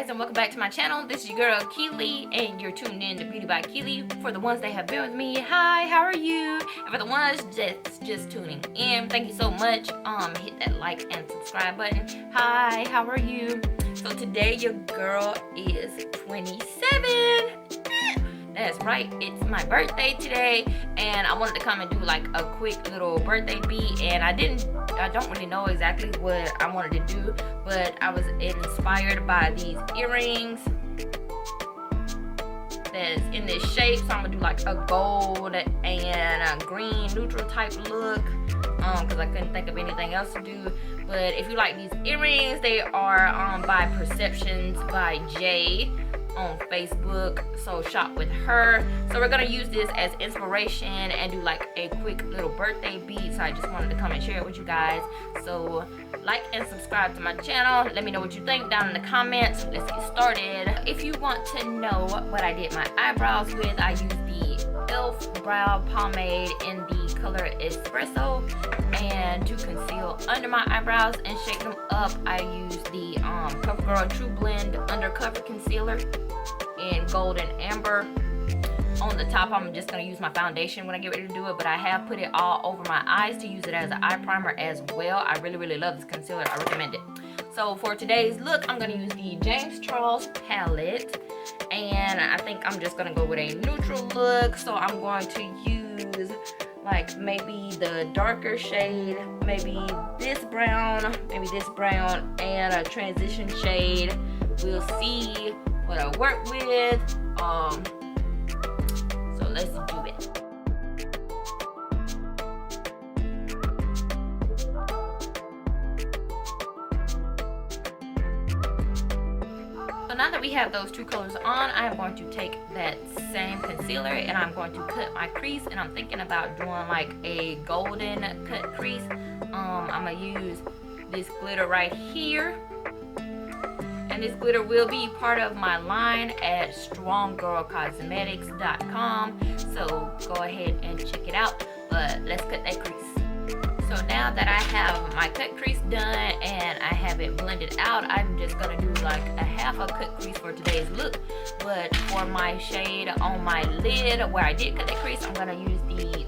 And welcome back to my channel. This is your girl Keely, and you're tuned in to Beauty by Keely. For the ones that have been with me, hi, how are you? And for the ones that's just tuning in, thank you so much. Hit that like and subscribe button. Hi, how are you? So today your girl is 27. That's right, it's my birthday today, and I wanted to come and do like a quick little birthday beat. And I don't really know exactly what I wanted to do, but I was inspired by these earrings that's in this shape. So I'm gonna do like a gold and a green neutral type look, because I couldn't think of anything else to do. But if you like these earrings, they are by Perceptions by Jay on Facebook, so shop with her. So we're gonna use this as inspiration and do like a quick little birthday beat. So I just wanted to come and share it with you guys. So like and subscribe to my channel. Let me know what you think down in the comments. Let's get started. If you want to know what I did my eyebrows with, I used the e.l.f. brow pomade in the color Espresso, and to conceal under my eyebrows and shake them up, I used the CoverGirl True Blend Undercover Concealer in gold and amber. On the top, I'm just going to use my foundation when I get ready to do it, but I have put it all over my eyes to use it as an eye primer as well. I really love this concealer. I recommend it. So for today's look, I'm going to use the James Charles palette, and I think I'm just going to go with a neutral look. So I'm going to use like maybe the darker shade, maybe this brown, and a transition shade. We'll see what I work with. So let's do it. So now that we have those two colors on, I am going to take that same concealer and I'm going to cut my crease, and I'm thinking about doing like a golden cut crease. I'm gonna use this glitter right here, and this glitter will be part of my line at Stronggirlcosmetics.com, so go ahead and check it out. But let's cut that crease. So now that I have my cut crease done and I have it blended out, I'm just gonna do like a half a cut crease for today's look. But for my shade on my lid where I did cut that crease, I'm gonna use the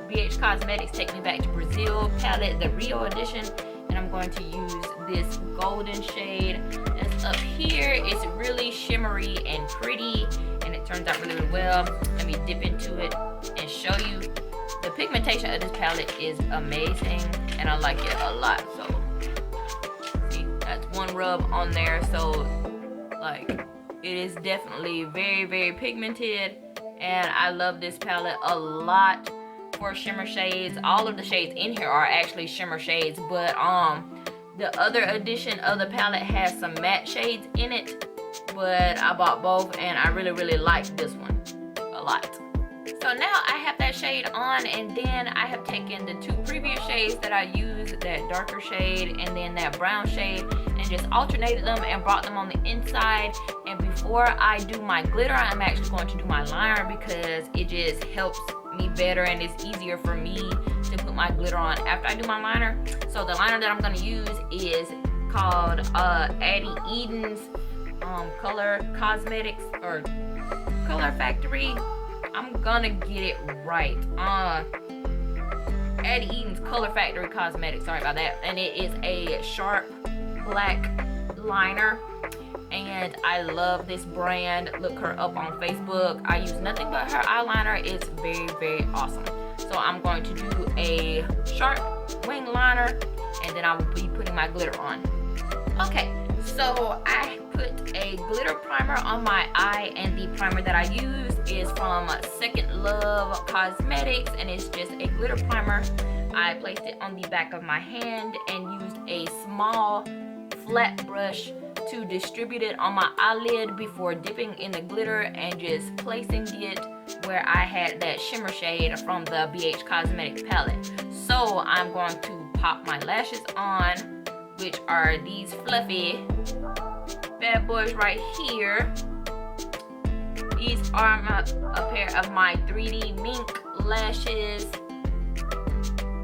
BH Cosmetics Take Me Back to Brazil palette, the Rio edition, and I'm going to use this golden shade that's up here. It's really shimmery and pretty, and it turns out really well. Let me dip into it and show you. The pigmentation of this palette is amazing, and I like it a lot. So see, that's one rub on there. So like, it is definitely very pigmented, and I love this palette a lot for shimmer shades. All of the shades in here are actually shimmer shades, but the other edition of the palette has some matte shades in it, but I bought both and I really like this one a lot. So now I have that shade on, and then I have taken the two previous shades that I used, that darker shade and then that brown shade, and just alternated them and brought them on the inside. And before I do my glitter, I'm actually going to do my liner, because it just helps me better and it's easier for me to put my glitter on after I do my liner. So the liner that I'm going to use is called Addie Eden's Color Cosmetics or Color Factory. I'm gonna get it right. Addie Eden's Color Factory Cosmetics, sorry about that. And it is a sharp black liner, and I love this brand. Look her up on Facebook. I use nothing but her eyeliner. It's very awesome. So I'm going to do a sharp wing liner, and then I will be putting my glitter on. Okay, so I put a glitter primer on my eye, and the primer that I use is from Second Love Cosmetics, and it's just a glitter primer. I placed it on the back of my hand and used a small flat brush to distribute it on my eyelid before dipping in the glitter and just placing it where I had that shimmer shade from the BH Cosmetics palette. So I'm going to pop my lashes on, which are these fluffy bad boys right here. These are a pair of my 3D mink lashes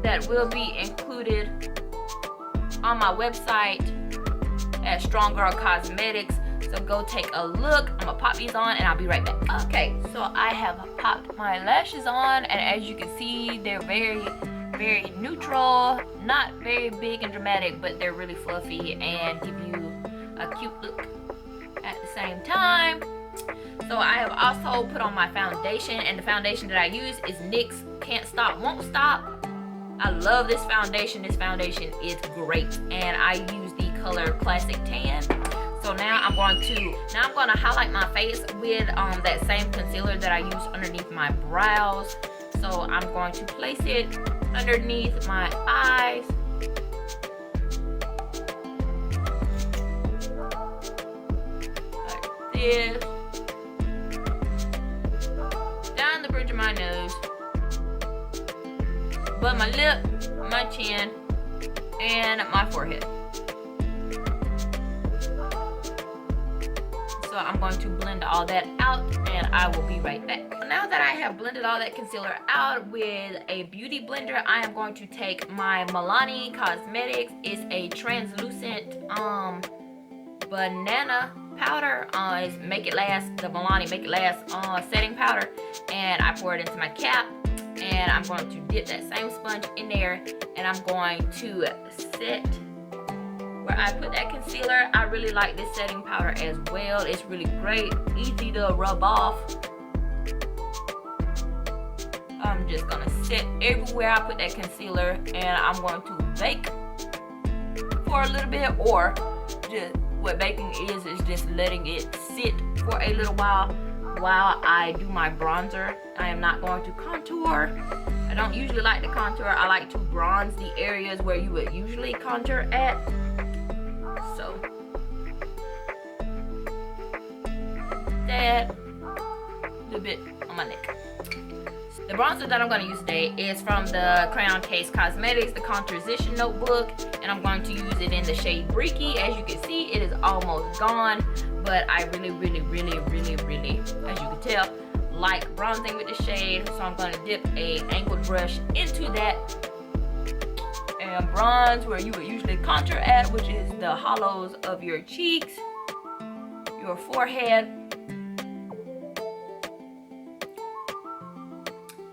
that will be included on my website at Stronggirlcosmetics. So go take a look. I'm gonna pop these on and I'll be right back. Okay, so I have popped my lashes on, and as you can see, they're very, very neutral, not very big and dramatic, but they're really fluffy and give you a cute look at the same time. So I have also put on my foundation, and the foundation that I use is NYX Can't Stop Won't Stop. I love this foundation. This foundation is great, and I use the color Classic Tan. So now I'm going to highlight my face with that same concealer that I use underneath my brows. So I'm going to place it underneath my eyes. Like this. Down the bridge of my nose. Above my lip, my chin, and my forehead. So I'm going to blend all that out, and I will be right back. Now that I have blended all that concealer out with a beauty blender, I am going to take my Beautybykealey. It's a translucent banana powder. It's Make It Last, the Milani Make It Last setting powder, and I pour it into my cap, and I'm going to dip that same sponge in there, and I'm going to set where I put that concealer. I really like this setting powder as well. It's really great, easy to rub off. I'm just gonna set everywhere I put that concealer, and I'm going to bake for a little bit, or just what baking is just letting it sit for a little while I do my bronzer. I am not going to contour. I don't usually like to contour. I like to bronze the areas where you would usually contour at. So that, a little bit on my neck. The bronzer that I'm going to use today is from the Crown Case Cosmetics, the Composition Notebook, and I'm going to use it in the shade Breaky. As you can see, it is almost gone, but I really, as you can tell, like bronzing with the shade, so I'm going to dip a angled brush into that and bronze where you would usually contour at, which is the hollows of your cheeks, your forehead,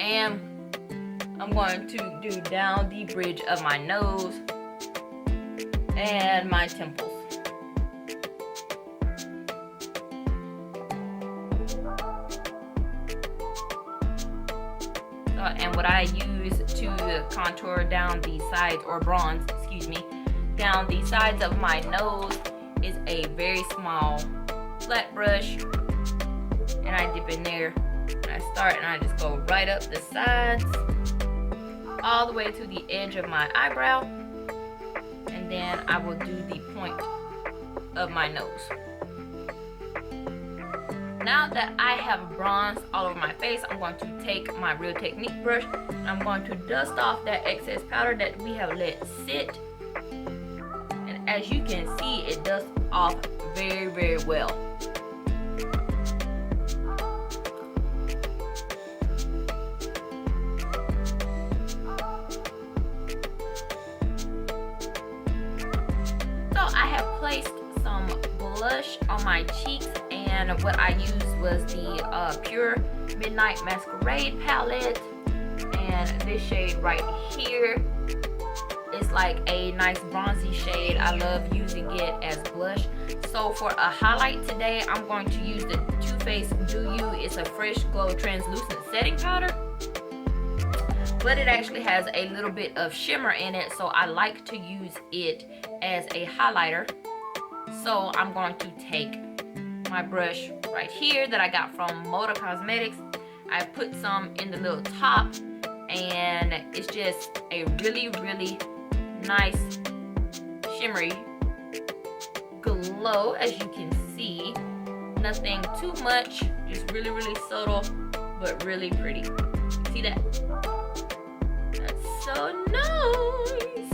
and I'm going to do down the bridge of my nose and my temples. And what I use to contour down the sides, or bronze, excuse me, down the sides of my nose is a very small flat brush, and I dip in there, and I start and I just go right up the sides all the way to the edge of my eyebrow, and then I will do the point of my nose. Now that I have bronze all over my face, I'm going to take my Real Technique brush, and I'm going to dust off that excess powder that we have let sit. And as you can see, it dusts off very well. So I have placed some blush on my cheeks, and what I used was the Pure Midnight Masquerade palette, and this shade right here is like a nice bronzy shade. I love using it as blush. So for a highlight today, I'm going to use the Too Faced Do You. It's a Fresh Glow translucent setting powder, but it actually has a little bit of shimmer in it, so I like to use it as a highlighter. So I'm going to take my brush right here that I got from Moda Cosmetics. I put some in the little top, and it's just a really nice shimmery glow, as you can see. Nothing too much, just really subtle, but really pretty. See that? That's so nice.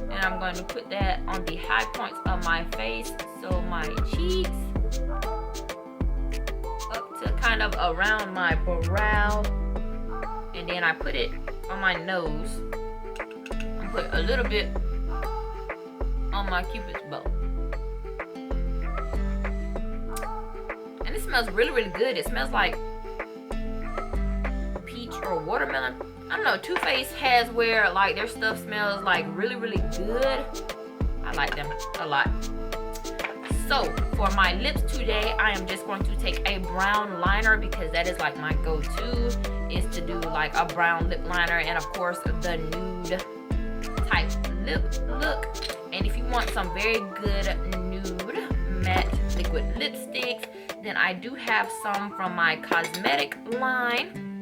And I'm going to put that on the high points of my face, so my cheeks, up to kind of around my brow, and then I put it on my nose. I put a little bit on my cupid's bow. And it smells really, really good. It smells like peach or watermelon. I don't know, Too Faced has where like their stuff smells like really, really good. I like them a lot. So for my lips today, I am just going to take a brown liner because that is like my go-to, is to do like a brown lip liner, and of course the nude type lip look. And if you want some very good nude matte liquid lipsticks, then I do have some from my cosmetic line.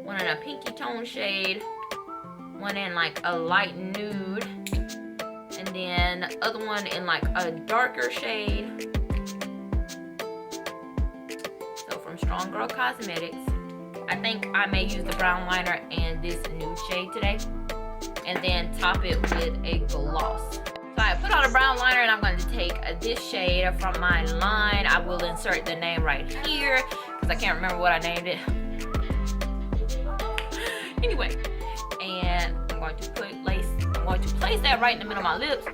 One in a pinky tone shade, one in like a light nude, and then the other one in like a darker shade. So from Stronggirlcosmetics. I think I may use the brown liner and this nude shade today, and then top it with a gloss. So I put on a brown liner, and I'm going to take this shade from my line. I will insert the name right here because I can't remember what I named it. Anyway, and I'm going to place that right in the middle of my lips.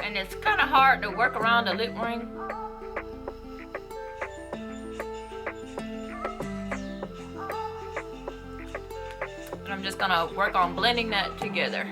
And it's kind of hard to work around the lip ring. And I'm just gonna work on blending that together.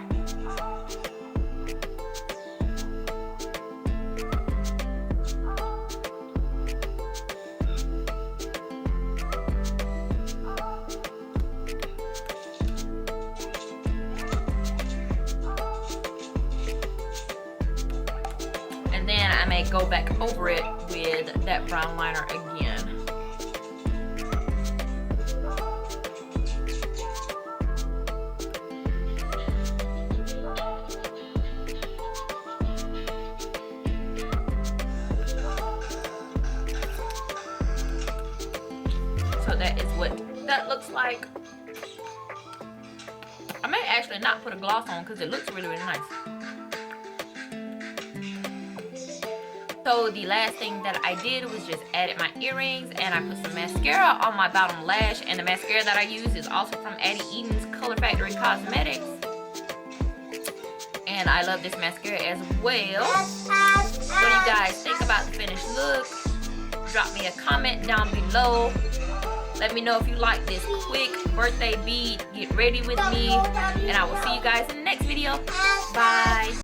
And then I may go back over it with that brown liner again. So that is what that looks like. I may actually not put a gloss on because it looks really, really nice. So the last thing that I did was just added my earrings, and I put some mascara on my bottom lash, and the mascara that I use is also from Addie Eden's Color Factory Cosmetics. And I love this mascara as well. What do you guys think about the finished look? Drop me a comment down below. Let me know if you like this quick birthday bead get ready with me, and I will see you guys in the next video. Bye.